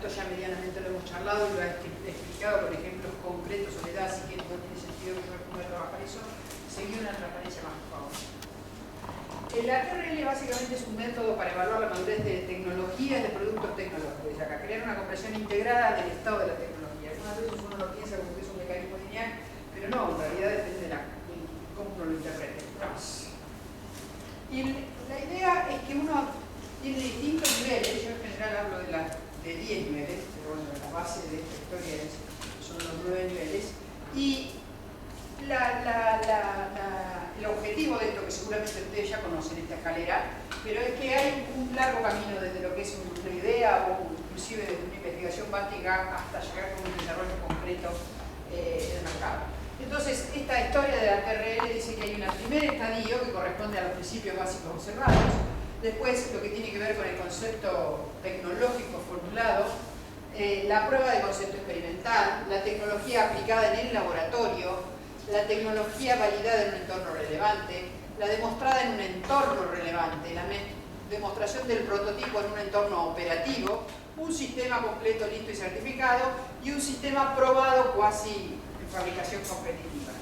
esto ya medianamente lo hemos charlado y lo he explicado con ejemplos concretos, Soledad, así que no tiene sentido que yo me ponga a trabajar eso. Seguí una transparencia más, por favor. La TRL básicamente es un método para evaluar la madurez de tecnologías de productos tecnológicos. Acá crear una comprensión integrada del estado de la tecnología. Algunas veces uno lo piensa como que es un mecanismo lineal, pero no, en realidad depende de cómo uno lo interprete. Y la idea es que uno tiene distintos niveles. Yo en general hablo de 10 niveles, pero bueno, la base de esta historia son los 9 niveles. Y el objetivo de esto, que seguramente ustedes ya conocen esta escalera, pero es que hay un largo camino desde lo que es una idea o inclusive desde una investigación básica hasta llegar con un desarrollo concreto del mercado. Entonces, esta historia de la TRL dice que hay un primer estadio que corresponde a los principios básicos observados, después lo que tiene que ver con el concepto tecnológico formulado, la prueba de concepto experimental, la tecnología aplicada en el laboratorio, la tecnología validada en un entorno relevante, la demostrada en un entorno relevante, la demostración del prototipo en un entorno operativo, un sistema completo, listo y certificado, y un sistema probado cuasi en fabricación competitiva.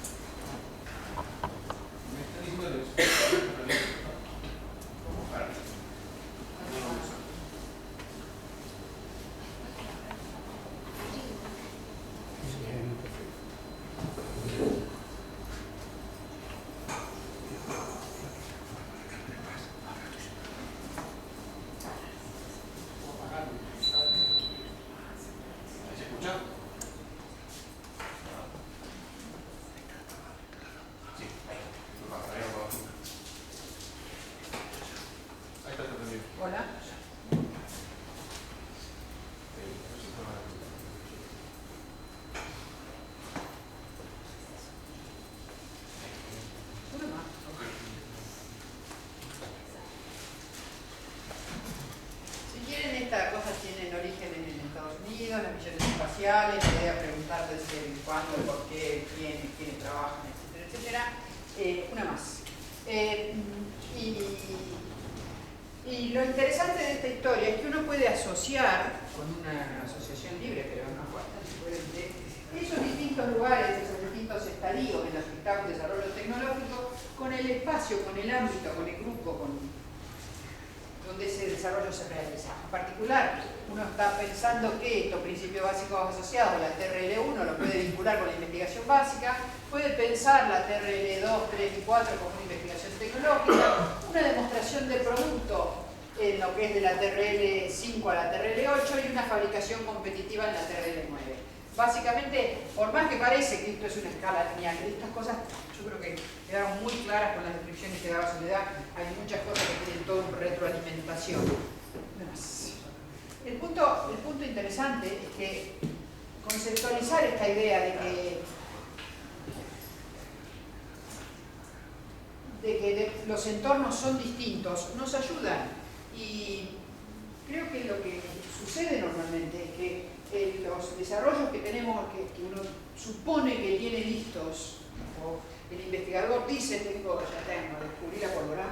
Hola. Si quieren, esta cosa tiene origen en Estados Unidos, las misiones espaciales, la idea de preguntar desde cuándo, por qué, quiénes trabajan, etcétera, etcétera. Una más. Y lo interesante de esta historia es que uno puede asociar, con una asociación libre, pero no bastante coherente, esos distintos lugares, esos distintos estadios en los que está un desarrollo tecnológico, con el espacio, con el ámbito, con el grupo, donde ese desarrollo se realiza. En particular, uno está pensando que estos principios básicos asociados, la TRL1, lo puede vincular con la investigación básica, puede pensar la TRL2, 3 y 4 como una investigación tecnológica, una demostración de producto en lo que es de la TRL5 a la TRL8 y una fabricación competitiva en la TRL9. Básicamente, por más que parece que esto es una escala lineal, estas cosas yo creo que quedaron muy claras con las descripciones que daba Soledad. Hay muchas cosas que tienen toda una retroalimentación. El punto interesante es que conceptualizar esta idea de que los entornos son distintos nos ayuda, y creo que lo que sucede normalmente es que los desarrollos que tenemos, que uno supone que tiene listos, o el investigador dice descubrí la pólvora,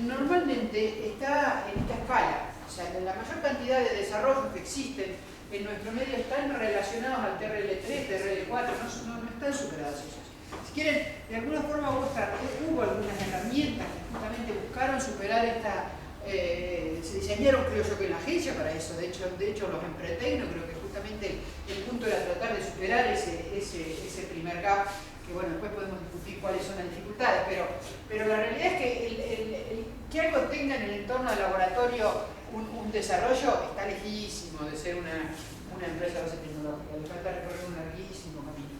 normalmente está en esta escala. O sea, la mayor cantidad de desarrollos que existen en nuestro medio están relacionados al TRL3, TRL4, no están superados esos. Si quieren, de alguna forma hubo algunas herramientas que justamente buscaron superar esta... se diseñaron, creo yo, que en la agencia para eso. De hecho los Empretecno, creo que justamente el punto era tratar de superar ese primer gap, que bueno, después podemos discutir cuáles son las dificultades, pero la realidad es que algo tenga en el entorno del laboratorio un desarrollo está lejísimo de ser una empresa de base tecnológica, le falta recorrer un larguísimo camino.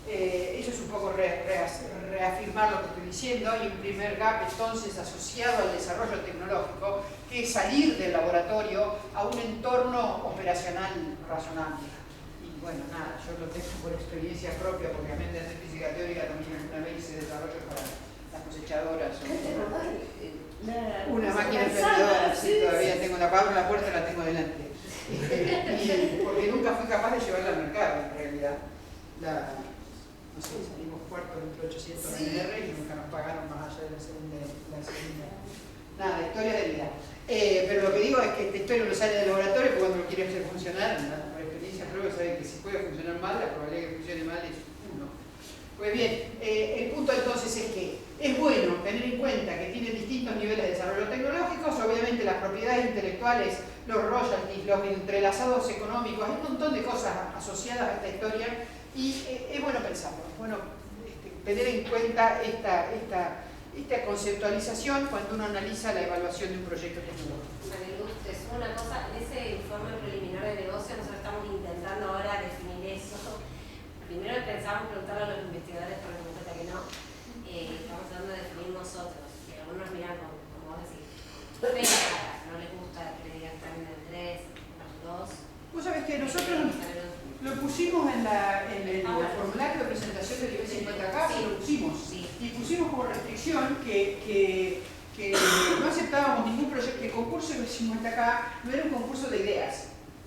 Eso es un poco reafirmar lo que estoy diciendo. Hay un primer gap entonces asociado al desarrollo tecnológico, que es salir del laboratorio a un entorno operacional razonable. Y bueno, nada, yo lo tengo por experiencia propia, porque a mente de física teórica también alguna vez hice desarrollo para las cosechadoras. Una máquina expendedora, sí, todavía tengo la abro la puerta y la tengo delante. Porque nunca fui capaz de llevarla al mercado, en realidad. No sé, salimos cuarto entre 800 NR y nunca nos pagaron más allá de la segunda. Nada, historia de vida. espero no sale del laboratorio, porque cuando lo quiere hacer funcionar, por experiencia creo que saben que si puede funcionar mal, la probabilidad de que funcione mal es 1. Pues bien, el punto entonces es que es bueno tener en cuenta que tienen distintos niveles de desarrollo tecnológicos, obviamente las propiedades intelectuales, los royalties, los entrelazados económicos, hay un montón de cosas asociadas a esta historia y es bueno pensarlo, es bueno tener en cuenta esta conceptualización cuando uno analiza la evaluación de un proyecto tecnológico. Mariluz, te sumo una cosa, en ese informe preliminar de negocio nosotros estamos intentando ahora definir eso. Primero pensábamos preguntarle a los investigadores, pero nos cuenta que no. Estamos tratando de definir nosotros, que algunos miran como vos decís, pero no les gusta que le digan también el 3, los 2. Vos sabés que nosotros lo pusimos en el formulario de presentación del nivel 50K, sí, lo pusimos. Sí. Y pusimos como restricción que no aceptábamos ningún proyecto, que el concurso del 50K no era un concurso de ideas.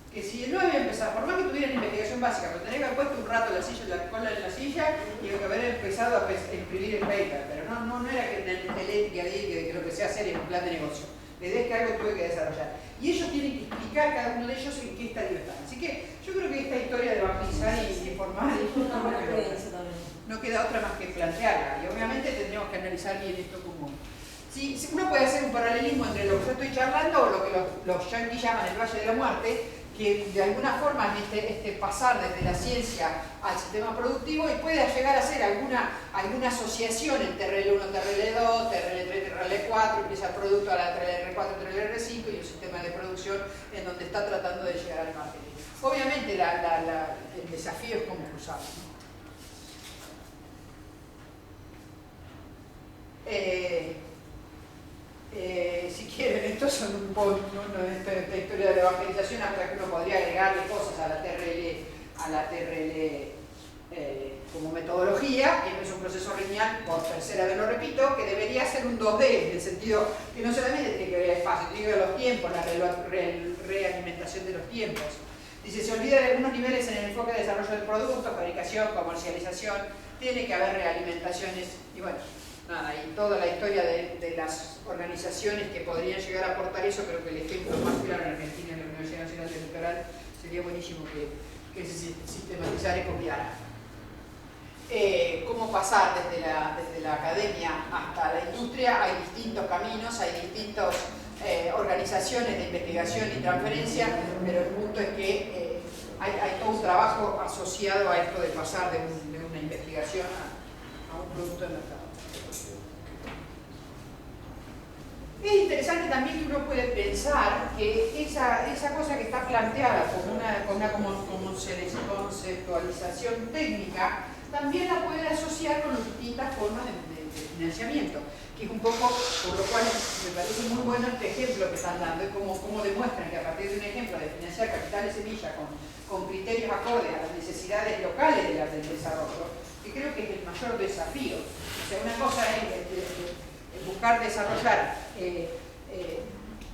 Que si no había empezado, por más que tuvieran investigación básica, pero tenía que haber puesto un rato la cola en la silla y que haber empezado a escribir el paper, pero no era que el ética que lo que sea hacer es un plan de negocio. La idea es que algo tuve que desarrollar. Y ellos tienen que explicar cada uno de ellos en qué estadio están. Así que yo creo que esta historia de evangelizar y formar no queda otra más que plantearla. Y obviamente tendríamos que analizar bien esto como... Sí, uno puede hacer un paralelismo entre lo que yo estoy charlando o lo que los yanquis llaman el Valle de la Muerte, que de alguna forma es pasar desde la ciencia al sistema productivo y puede llegar a ser alguna asociación entre TRL1, TRL2, TRL3, TRL4, empieza el producto a la TRL4, TRL5 y un sistema de producción en donde está tratando de llegar al marketing. Obviamente el desafío es cómo cruzarlo, ¿no? Si quieren, estos son un poco esta historia de la evangelización, hasta que uno podría agregarle cosas a la TRL como metodología, que no es un proceso lineal, por tercera vez lo repito, que debería ser un 2D, en el sentido que no solamente tiene que ver el espacio, tiene que ver los tiempos, la realimentación de los tiempos. Dice, se olvida de algunos niveles en el enfoque de desarrollo del producto, fabricación, comercialización, tiene que haber realimentaciones, y bueno, nada, y toda la historia de las organizaciones que podrían llegar a aportar eso. Creo que el ejemplo más claro en Argentina, en la Universidad Nacional del Litoral, sería buenísimo que se sistematizara y copiara. Cómo pasar desde la academia hasta la industria, hay distintos caminos, hay distintas organizaciones de investigación y transferencia, pero el punto es que hay todo un trabajo asociado a esto de pasar de una investigación a un producto de mercado. Es interesante también que uno puede pensar que esa cosa que está planteada como una conceptualización técnica, también la puede asociar con las distintas formas de financiamiento, que es un poco, por lo cual me parece muy bueno este ejemplo que están dando, es como demuestran que a partir de un ejemplo de financiar capital de semilla con criterios acordes a las necesidades locales del desarrollo, que creo que es el mayor desafío. O sea, una cosa es buscar desarrollar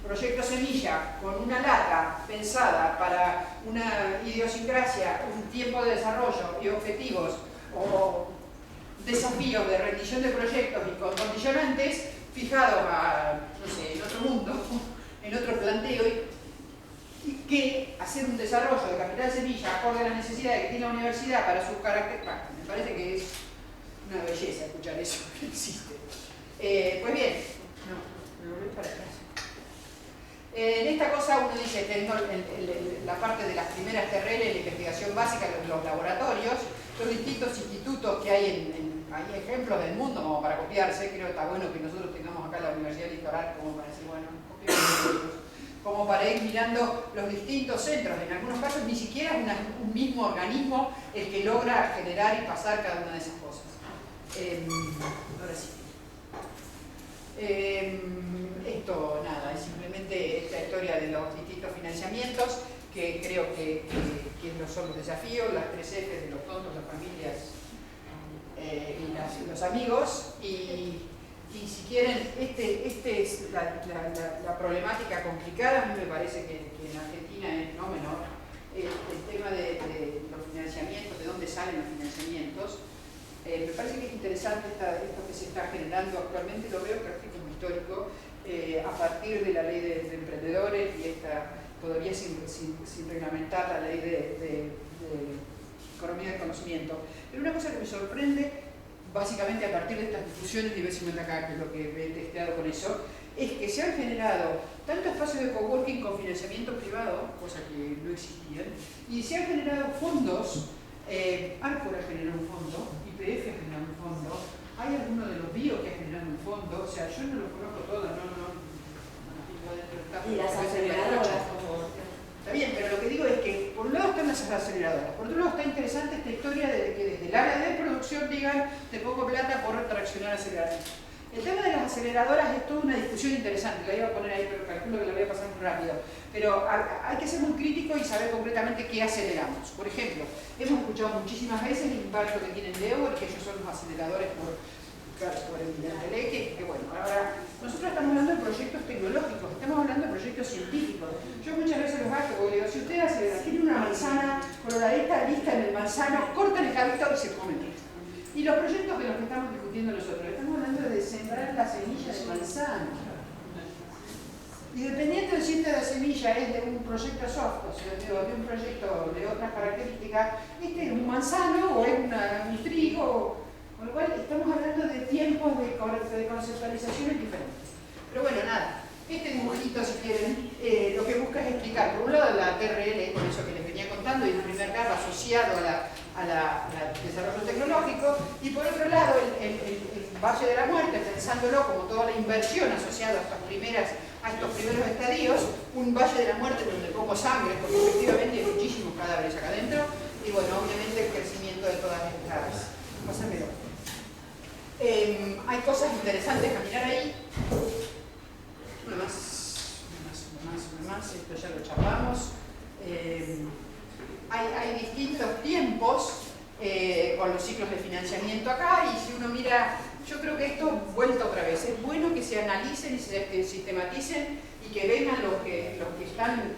proyectos semilla con una lata pensada para una idiosincrasia, un tiempo de desarrollo y objetivos o desafíos de rendición de proyectos y con condicionantes fijados no sé, en otro mundo, en otro planteo, y que hacer un desarrollo de capital semilla acorde a las necesidades que tiene la universidad para su carácter. Me parece que es una belleza escuchar eso que existe. Pues bien, me volví para atrás. En esta cosa uno dice, teniendo la parte de las primeras TRL, la investigación básica, los laboratorios, los distintos institutos que hay hay ejemplos del mundo como para copiarse. Creo que está bueno que nosotros tengamos acá la Universidad Litoral como para decir, bueno, copiamos, como para ir mirando los distintos centros. En algunos casos ni siquiera es un mismo organismo el que logra generar y pasar cada una de esas cosas. Ahora sí. Esto, nada, es simplemente esta historia de los distintos financiamientos, que creo que son los desafíos, las 3 Fs de los tontos, las familias y los amigos. Y si quieren, este es la problemática complicada. A mí me parece que en Argentina es no menor el tema de los financiamientos, de dónde salen los financiamientos. Me parece que es interesante esto que se está generando actualmente, lo veo casi como histórico, a partir de la ley del emprendedor acreedores y está todavía sin reglamentar la ley de economía del conocimiento. Pero una cosa que me sorprende, básicamente a partir de estas discusiones, diversamente acá, que es lo que he testeado con eso, es que se han generado tantos espacios de coworking con financiamiento privado, cosa que no existían, y se han generado fondos. Arcor ha generado un fondo, YPF ha generado un fondo, hay alguno de los BIO que ha generado un fondo, o sea, yo no los conozco todos, y las aceleradoras como... Está bien, pero lo que digo es que por un lado están las aceleradoras, por otro lado está interesante esta historia de que desde el área de producción digan te pongo plata por traccionar aceleradores. El tema de las aceleradoras es toda una discusión interesante, la iba a poner ahí, pero calculo que la voy a pasar muy rápido. Pero hay que ser muy crítico y saber concretamente qué aceleramos. Por ejemplo, hemos escuchado muchísimas veces el impacto que tienen de Evo, que ellos son los aceleradores por el Teleque, que bueno, ahora nosotros estamos hablando de proyectos tecnológicos, estamos hablando de proyectos científicos. Yo muchas veces los hago, porque digo, si usted acelera, tiene una manzana coloradita lista en el manzano, cortan el cabito y se comen esto. Y los proyectos de los que estamos discutiendo nosotros, estamos hablando de sembrar la semilla de manzana. Y dependiendo de si esta semilla es de un proyecto soft, o sea, de un proyecto de otras características, este es un manzano o es un trigo, con lo cual estamos hablando de tiempos de conceptualizaciones diferentes. Pero bueno, nada, este dibujito, si quieren, lo que busca es explicar, por un lado, la TRL, con eso que les venía contando, y el primer capa asociado al desarrollo tecnológico, y por otro lado, el Valle de la Muerte, pensándolo como toda la inversión asociada a estos primeros estadios, un Valle de la Muerte donde pongo sangre, porque efectivamente hay muchísimos cadáveres acá adentro, y bueno, obviamente el crecimiento de todas estas... Pásamelo. Hay cosas interesantes a mirar ahí. Una más, esto ya lo charlamos. Hay distintos tiempos con los ciclos de financiamiento acá, y si uno mira, yo creo que esto vuelta otra vez. Es bueno que se analicen y se sistematicen y que vengan los que están,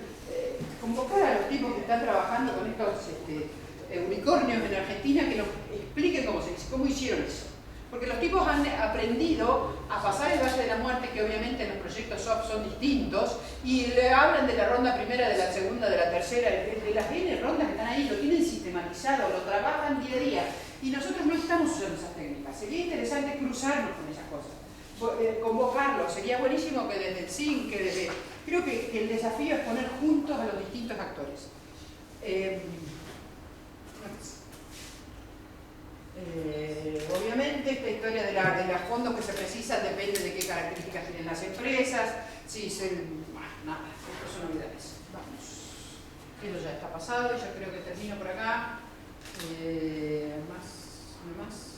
convocar a los tipos que están trabajando con estos unicornios en Argentina, que nos expliquen cómo hicieron eso. Porque los tipos han aprendido a pasar el Valle de la Muerte, que obviamente en los proyectos SOP son distintos, y le hablan de la ronda primera, de la segunda, de la tercera, de las N rondas que están ahí, lo tienen sistematizado, lo trabajan día a día. Y nosotros no estamos usando esas técnicas. Sería interesante cruzarnos con esas cosas, convocarlos. Sería buenísimo que desde el CIN, creo que el desafío es poner juntos a los distintos actores. Obviamente esta historia de los fondos que se precisan depende de qué características tienen las empresas, nada, estas son novedades. Vamos, esto ya está pasado y yo creo que termino por acá. Más.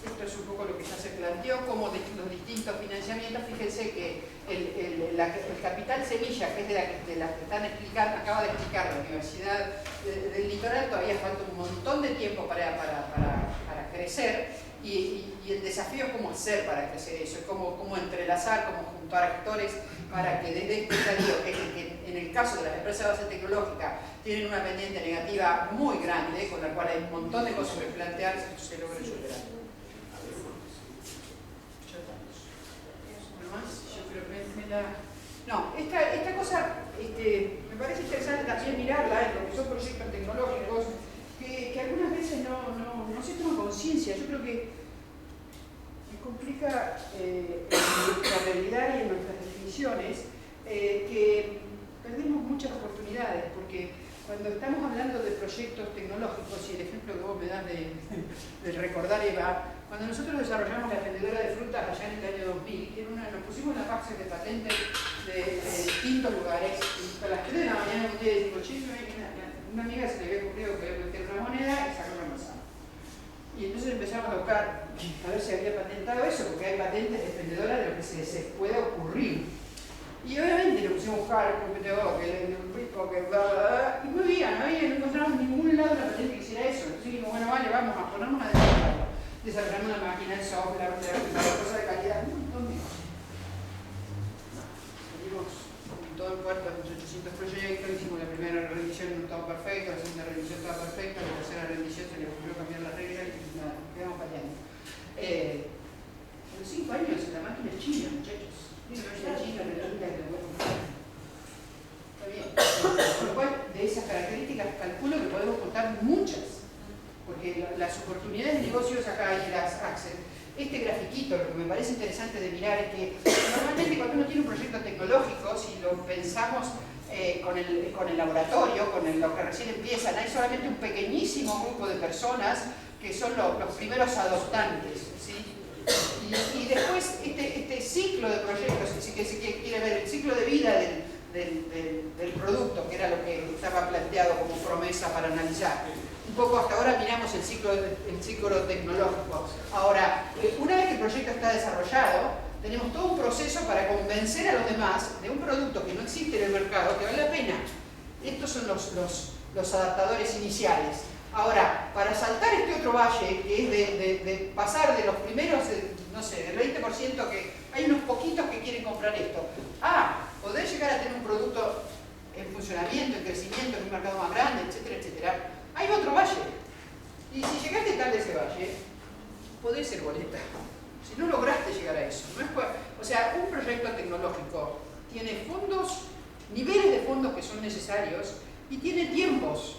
Esto es un poco lo que ya se planteó, como de los distintos financiamientos. Fíjense que el capital semilla, que es de la que están explicando, acaba de explicar la Universidad del Litoral, todavía falta un montón de tiempo para crecer, y el desafío es cómo hacer para crecer eso, cómo entrelazar, cómo juntar actores para que desde este estadio, que en el caso de las empresas de base tecnológica tienen una pendiente negativa muy grande, con la cual hay un montón de cosas que plantear, esto se logre superar. No, esta cosa me parece interesante también mirarla en lo que son proyectos tecnológicos que algunas veces no se toma conciencia. Yo creo que me complica la realidad y en nuestras definiciones que perdemos muchas oportunidades, porque cuando estamos hablando de proyectos tecnológicos, y el ejemplo que vos me das de recordar, Eva, cuando nosotros desarrollamos la vendedora de frutas allá en el año 2000, nos pusimos una fases de patentes de distintos lugares, y a las 3 de la mañana un día digo, che, una amiga se le había ocurrido que había meter una moneda y sacar una manzana. Y entonces empezamos a buscar a ver si había patentado eso, porque hay patentes de vendedoras de lo que se puede ocurrir. Y obviamente lo pusimos a buscar, y no encontramos en ningún lado una patente que hiciera eso. Entonces dijimos, bueno, vale, vamos a ponernos a desarrollarlo. Desarrollamos una máquina de software, una cosa de calidad, un montón de cosas. Salimos con todo el puerto de 800 proyectos, hicimos la primera revisión y no estaba perfecto, la segunda revisión estaba perfecta, la tercera revisión se le ocurrió cambiar las reglas y nada, quedamos fallando. A los 5 años la máquina es china, muchachos. China, dar muchas, porque las oportunidades de negocios acá hay las Access. Este grafiquito, lo que me parece interesante de mirar es que normalmente cuando uno tiene un proyecto tecnológico, si lo pensamos con el laboratorio, con los que recién empiezan, hay solamente un pequeñísimo grupo de personas que son los primeros adoptantes, ¿sí? Y después este ciclo de proyectos, que se quiere ver el ciclo de vida del producto, que era lo que estaba planteado como promesa para analizar. Un poco hasta ahora miramos el ciclo tecnológico. Ahora, una vez que el proyecto está desarrollado, tenemos todo un proceso para convencer a los demás de un producto que no existe en el mercado, que vale la pena. Estos son los adaptadores iniciales. Ahora, para saltar este otro valle, que es de pasar de los primeros, no sé, del 20%, que hay unos poquitos que quieren comprar esto, a poder llegar a tener un producto en funcionamiento, en crecimiento, en un mercado más grande, etcétera, etcétera, hay otro valle. Y si llegaste tarde a ese valle, podés ser boleta. Si no lograste llegar a eso. O sea, un proyecto tecnológico tiene fondos, niveles de fondos que son necesarios y tiene tiempos.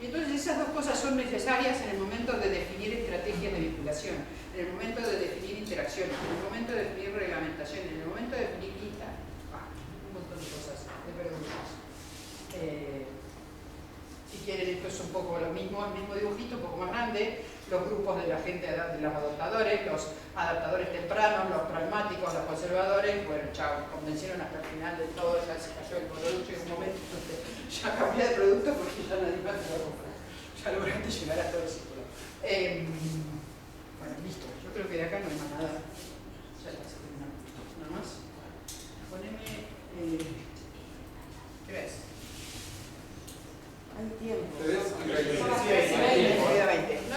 Y entonces esas dos cosas son necesarias en el momento de definir estrategias de vinculación, en el momento de definir interacciones, en el momento de definir reglamentación, en el momento de definir guita. Un montón de cosas, de preguntas. Si quieren, esto es un poco lo mismo, el mismo dibujito, un poco más grande. Los grupos de la gente, de los adoptadores, los adaptadores tempranos, los pragmáticos, los conservadores. Bueno, chao, convencieron hasta el final de todo, ya se cayó el producto en un momento donde ya cambié de producto porque ya nadie más te lo compra. Ya lograste llegar a todo el círculo. Bueno, listo. Yo creo que de acá no hay más nada. Ya está, se terminó. Nada más. Poneme. ¿Qué ves? Hay tiempo. No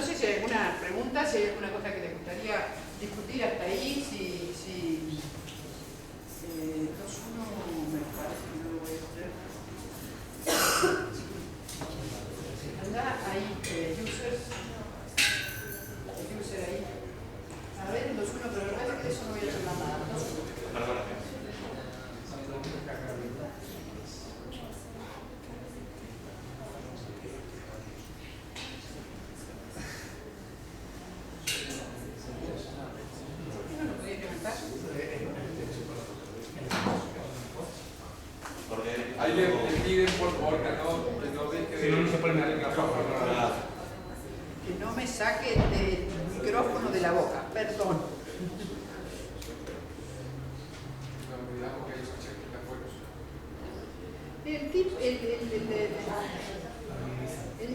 sé si hay alguna pregunta, si hay alguna cosa que les gustaría discutir hasta ahí, si 2.1 me parece que no lo voy a hacer. Anda ahí, user ahí. A ver, el 2.1, pero la verdad es que de eso no voy a hacer nada. Ahí le piden por favor que no deje de... no se pone el micrófono. Que no me saque el micrófono de la boca, perdón. El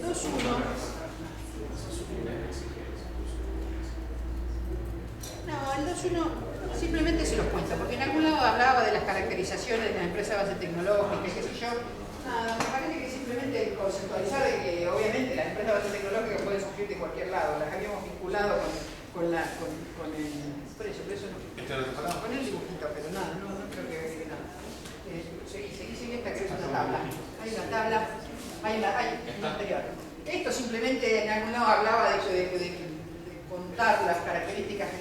2.1 no, el 2.1 simplemente se los cuento, porque en algún lado hablaba de las caracterizaciones de la empresa de base tecnológica, qué sé yo. Nada, me parece que simplemente conceptualizar de que obviamente las empresas de base tecnológica pueden surgir de cualquier lado, las habíamos vinculado con el precio, pero eso no. Con el dibujito, pero nada, no creo que agregue nada. Seguí esta que es una tabla. Hay una tabla, hay una anterior. Esto simplemente en algún lado hablaba de contar las características de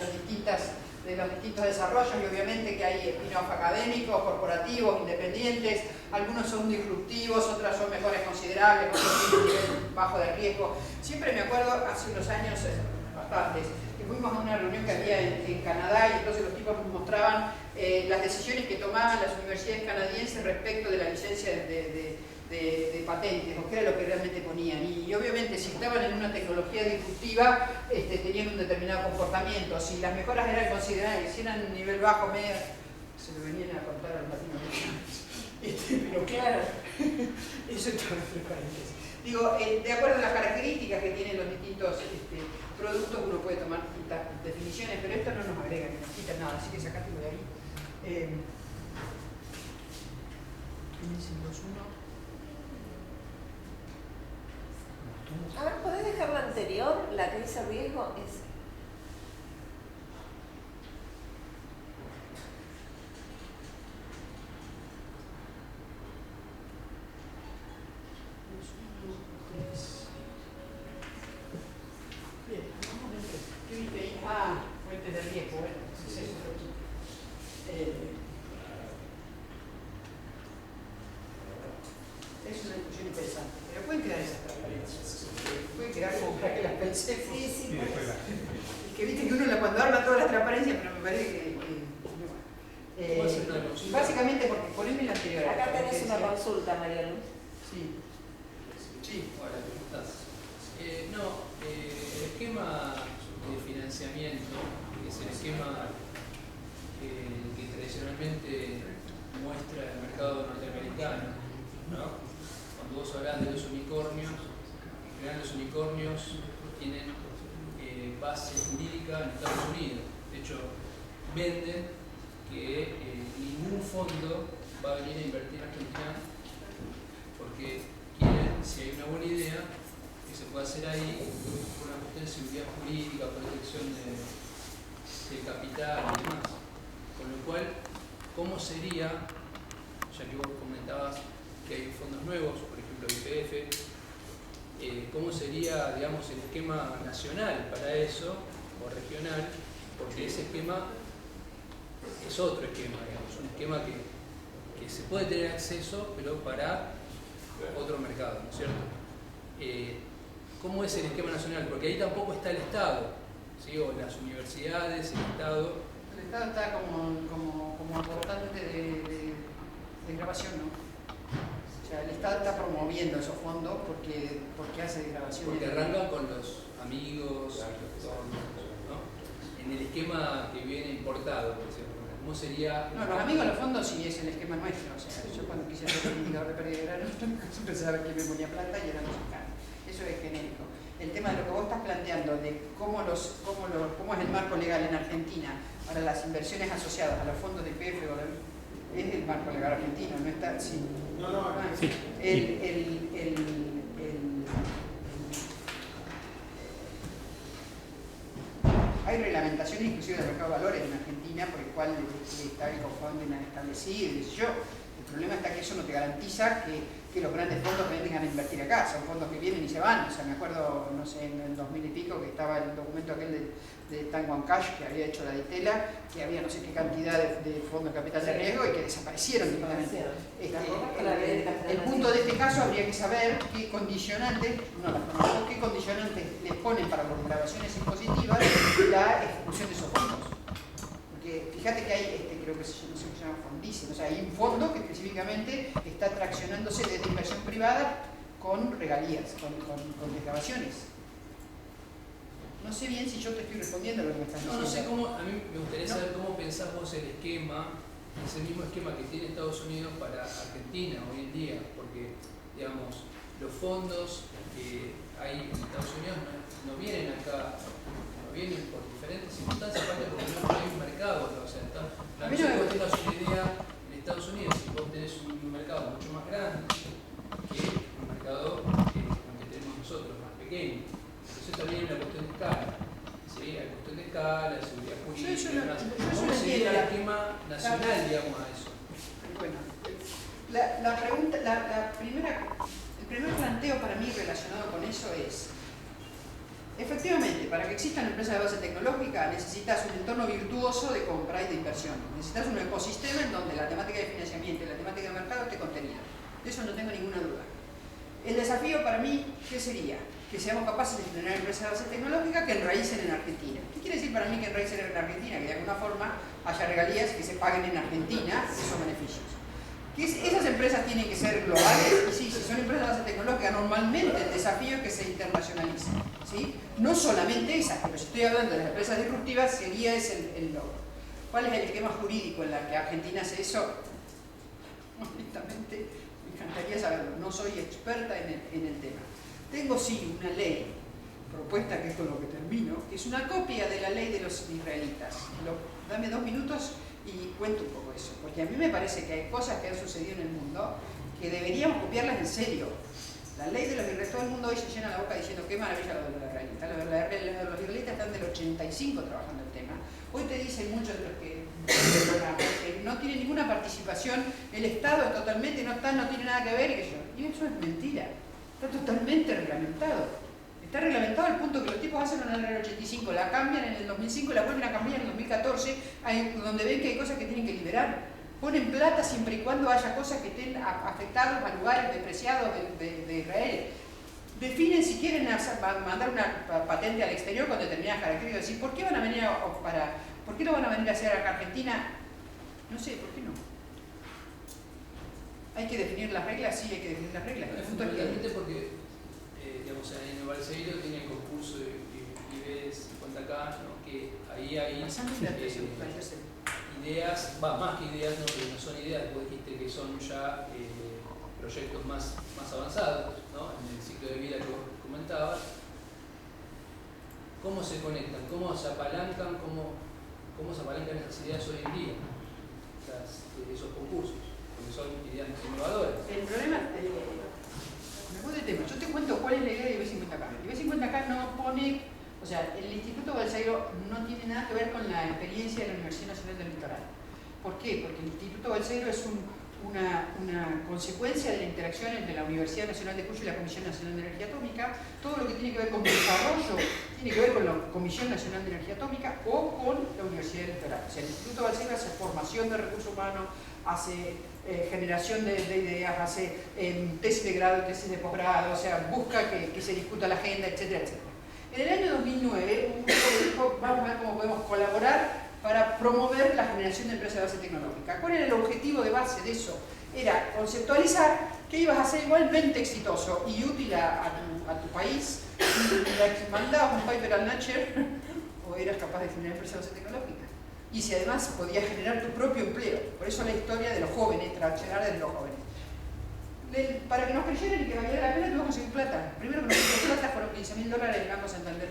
los distintos desarrollos y obviamente que hay spin-off académicos, corporativos, independientes, algunos son disruptivos, otros son mejores considerables, otros tienen un nivel bajo de riesgo. Siempre me acuerdo, hace unos años, bastantes, que fuimos a una reunión que había en Canadá y entonces los tipos nos mostraban las decisiones que tomaban las universidades canadienses respecto de la licencia de patentes, o qué era lo que realmente ponían. Y obviamente si estaban en una tecnología disruptiva, tenían un determinado comportamiento. Si las mejoras eran considerables, si eran un nivel bajo, medio, se lo venían a contar a los latinoamericanos. Pero claro, eso es todo entre paréntesis. Digo, de acuerdo a las características que tienen los distintos productos, uno puede tomar distintas definiciones, pero esto no nos agrega ni nos quita nada, así que sacátelo de ahí. A ver, ¿podés dejar la anterior? La que dice riesgo es... Bien, ¿qué viste ahí? Ah, fuentes de riesgo, bueno, es eso. Es una discusión interesante, pero pueden quedar esas tablas. bolígrafo para que las pensemos. Sí, Que viste que uno cuando arma toda la transparencia, pero me parece que básicamente porque poneme la anterior. Acá tenés una consulta, María Luz. Sí. Sí. Hola, ¿cómo estás? El esquema de financiamiento, que es el esquema que tradicionalmente muestra el mercado norteamericano, ¿no? Cuando vos hablas de los unicornios, en general los unicornios tienen base jurídica en Estados Unidos. De hecho, venden que ningún fondo va a venir a invertir en Argentina porque quieren, si hay una buena idea, que se puede hacer ahí por una cuestión de seguridad jurídica, protección del capital y demás. Con lo cual, ¿cómo sería, ya que vos comentabas que hay fondos nuevos, por ejemplo YPF, cómo sería, digamos, el esquema nacional para eso, o regional? Porque ese esquema es otro esquema, digamos, un esquema que se puede tener acceso, pero para otro mercado, ¿no es cierto? ¿Cómo es el esquema nacional? Porque ahí tampoco está el Estado, ¿sí? O las universidades, el Estado. El Estado está como aportante de grabación, ¿no? O sea, el Estado está promoviendo esos fondos porque hace grabaciones. Porque arrancan con los amigos, ¿no? En el esquema que viene importado, por ejemplo. ¿Cómo sería? No, los amigos, los fondos sí es el esquema nuestro. O sea, yo cuando quise hacer el indicador de pérdida de grano, empecé a ver que me ponía plata y era mexicano. Eso es genérico. El tema de lo que vos estás planteando, de cómo es el marco legal en Argentina para las inversiones asociadas a los fondos de IPF, es el marco legal argentino, no está. Sí. Sí. Hay reglamentaciones inclusive del mercado de valores en Argentina por el cual está el crowdfunding establecido, y yo. El problema está que eso no te garantiza que los grandes fondos vengan a invertir acá, son fondos que vienen y se van. O sea, me acuerdo, no sé, en el 2000 y pico que estaba el documento aquel de Tanguan Cash que había hecho la Ditela, que había no sé qué cantidad de fondos de capital de riesgo y que desaparecieron directamente. El punto de este caso habría que saber qué condicionantes les ponen para las grabaciones impositivas la ejecución de esos fondos. Porque fíjate que hay, creo que no sé cómo se llama, Fondice, o sea, hay un fondo que específicamente está traccionándose desde inversión privada con regalías, con desgravaciones. No sé bien si yo te estoy respondiendo a lo que me estás diciendo. No sé cómo, a mí me gustaría saber cómo pensás vos el esquema, ese mismo esquema que tiene Estados Unidos para Argentina hoy en día, porque, digamos, los fondos que hay en Estados Unidos no vienen acá, no vienen por diferentes circunstancias, aparte porque no hay un mercado, o sea, no sé si vos tengas una idea en Estados Unidos, si vos tenés un mercado mucho más grande que un mercado que tenemos nosotros, más pequeño. Entonces también hay una cuestión de escala, ¿sí? Hay cuestión de escala, de seguridad jurídica y demás. ¿Cómo sería el esquema nacional, digamos, a eso? Bueno, el primer planteo para mí relacionado con eso es, efectivamente, para que exista una empresa de base tecnológica necesitas un entorno virtuoso de compra y de inversión. Necesitas un ecosistema en donde la temática de financiamiento y la temática de mercado esté contenida. De eso no tengo ninguna duda. El desafío para mí, ¿qué sería? Que seamos capaces de generar empresas de base tecnológica que enraícen en Argentina. ¿Qué quiere decir para mí que enraícen en Argentina? Que de alguna forma haya regalías que se paguen en Argentina, esos beneficios. Que esas empresas tienen que ser globales, y sí, si son empresas de base tecnológica, normalmente el desafío es que se internacionalicen, ¿sí? No solamente esas, pero si estoy hablando de las empresas disruptivas, sería ese el logro. ¿Cuál es el esquema jurídico en el que Argentina hace eso? Honestamente, me encantaría saberlo, no soy experta en el tema. Tengo sí una ley propuesta, que es con lo que termino, que es una copia de la ley de los israelitas. Dame 2 minutos y cuento un poco eso, porque a mí me parece que hay cosas que han sucedido en el mundo que deberíamos copiarlas en serio. La ley de los israelitas, todo el mundo hoy se llena la boca diciendo qué maravilla lo de los israelitas. Los israelitas están del 85 trabajando el tema. Hoy te dicen muchos de los que no tienen ninguna participación, el Estado es totalmente, no tiene nada que ver, y eso es mentira. Está totalmente reglamentado. Está reglamentado al punto que los tipos hacen una ley en el 85, la cambian en el 2005 y la vuelven a cambiar en el 2014, donde ven que hay cosas que tienen que liberar. Ponen plata siempre y cuando haya cosas que estén afectados a lugares despreciados de Israel. definen si quieren mandar una patente al exterior con determinadas características. Es decir, ¿por qué van a venir ¿por qué no van a venir a hacer acá a Argentina? No sé, ¿por qué no? ¿Hay que definir las reglas? Sí, hay que definir las reglas. El punto es que... Fundamentalmente porque, digamos, en el Balseiro tiene el concurso de IBES 50K, ¿no? Que ahí hay ideas, más que ideas, no, que no son ideas, vos dijiste que son ya proyectos más avanzados, ¿no? En el ciclo de vida que vos comentabas. ¿Cómo se conectan? ¿Cómo se apalancan? ¿Cómo se apalancan esas ideas hoy en día? Esos concursos, porque son ideas más innovadoras. El problema, me voy de tema, yo te cuento cuál es la idea de IB50K. IB50K no pone, o sea, el Instituto Balseiro no tiene nada que ver con la experiencia de la Universidad Nacional del Litoral. ¿Por qué? Porque el Instituto Balseiro es una consecuencia de la interacción entre la Universidad Nacional de Cuyo y la Comisión Nacional de Energía Atómica. Todo lo que tiene que ver con desarrollo tiene que ver con la Comisión Nacional de Energía Atómica o con la Universidad del Litoral. O sea, el Instituto Balseiro hace formación de recursos humanos, hace generación de ideas, hace tesis de grado y tesis de posgrado, o sea, busca que se discuta la agenda, etcétera, etcétera. En el año 2009, un grupo dijo, vamos a ver cómo podemos colaborar para promover la generación de empresas de base tecnológica. ¿Cuál era el objetivo de base de eso? Era conceptualizar que ibas a ser igualmente exitoso y útil a tu país si mandabas un paper al Nature o eras capaz de generar empresas de base tecnológica. Y si además podías generar tu propio empleo. Por eso la historia de los jóvenes, traccionar desde los jóvenes. Para que nos creyeran y que valiera la pena tuvimos que conseguir plata. Primero que nos conseguimos plata fueron $15.000 del Banco Santander.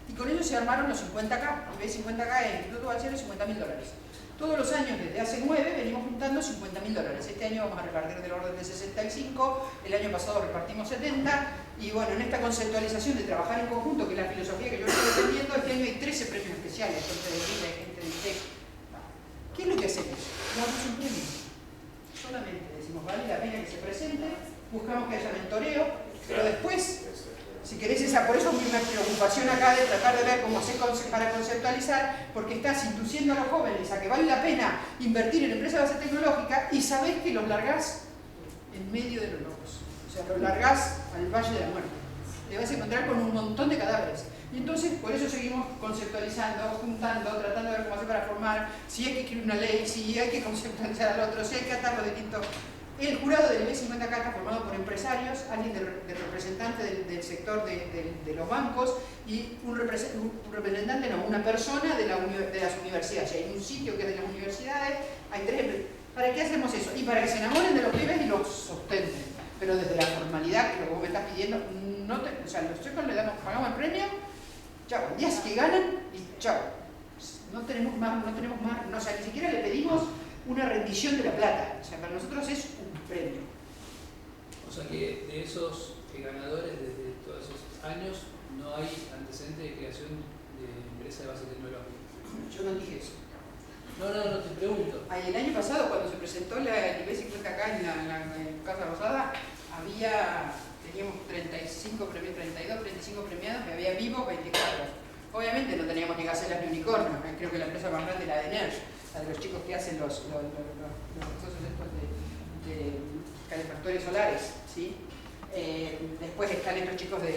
Y con ello se armaron los 50K. Y ves 50K en el Instituto Balseiro, $50.000. Todos los años, desde hace 9, venimos juntando $50.000. Este año vamos a repartir del orden de 65, el año pasado repartimos 70, y bueno, en esta conceptualización de trabajar en conjunto, que es la filosofía que yo estoy defendiendo, este año hay 13 premios especiales, gente de vida, gente de ITEC. ¿Qué es lo que hacemos? Damos un premio. Solamente decimos, vale la pena que se presente, buscamos que haya mentoreo, pero después, si querés por eso es una preocupación acá de tratar de ver cómo hacer para conceptualizar, porque estás induciendo a los jóvenes a que vale la pena invertir en empresas de base tecnológica y sabés que los largás en medio de los locos. O sea, los largás al Valle de la Muerte. Te vas a encontrar con un montón de cadáveres. Y entonces, por eso seguimos conceptualizando, juntando, tratando de ver cómo hacer para formar, si hay que escribir una ley, si hay que conceptualizar al otro, si hay que atarlo distinto. El jurado del IB50K está formado por empresarios, alguien del representante del sector de los bancos y un representante, no, una persona de las universidades. Hay un sitio que es de las universidades, hay 3. ¿Para qué hacemos eso? Y para que se enamoren de los pibes y los sustenten. Pero desde la formalidad, que lo que vos me estás pidiendo, o sea, los chicos le pagamos el premio, chao, días que ganan y chao. No tenemos más, o sea, ni siquiera le pedimos una rendición de la plata. O sea, para nosotros es un premio. O sea que de esos ganadores desde todos esos años no hay antecedente de creación de empresa de base tecnológica. Yo no dije eso. No te pregunto. El año pasado, cuando se presentó el IB50K en la Casa Rosada, teníamos 32, 35 premiados, y había vivo 24. Obviamente no teníamos ni gacelas ni unicornios. Creo que la empresa más grande es la de NERJ, la de los chicos que hacen los procesos estos de calefactores solares, ¿sí? Después están estos chicos ¿cómo te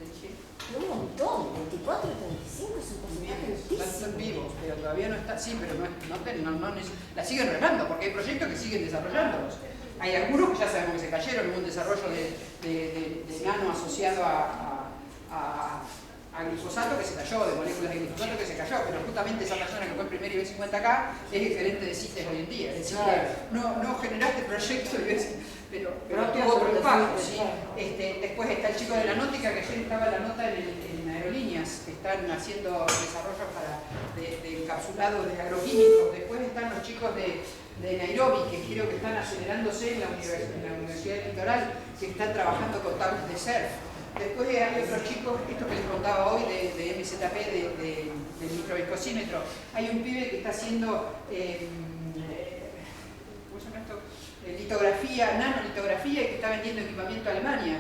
dije? Un montón, 24, 35 es un porcentaje Están vivos, pero todavía no está, sí, pero la siguen remando porque hay proyectos que siguen desarrollándolos. Hay algunos que ya sabemos que se cayeron, hubo un desarrollo de nano asociado a glifosato que se cayó, de moléculas de glifosato que se cayó, pero justamente esa persona que fue el primer IB50K es gerente de CITES hoy en día. Es decir, no generaste proyecto, pero tuvo otro impacto. ¿Sí? Después está el chico de la náutica, que ayer estaba la nota en aerolíneas, que están haciendo desarrollos de encapsulados de agroquímicos. Después están los chicos de Nairobi, que creo que están acelerándose en la Universidad del Litoral, que están trabajando con tablas de surf. Después hay otros chicos, esto que les contaba hoy de MZP, del microviscosímetro. Hay un pibe que está haciendo litografía, nanolitografía, y que está vendiendo equipamiento a Alemania.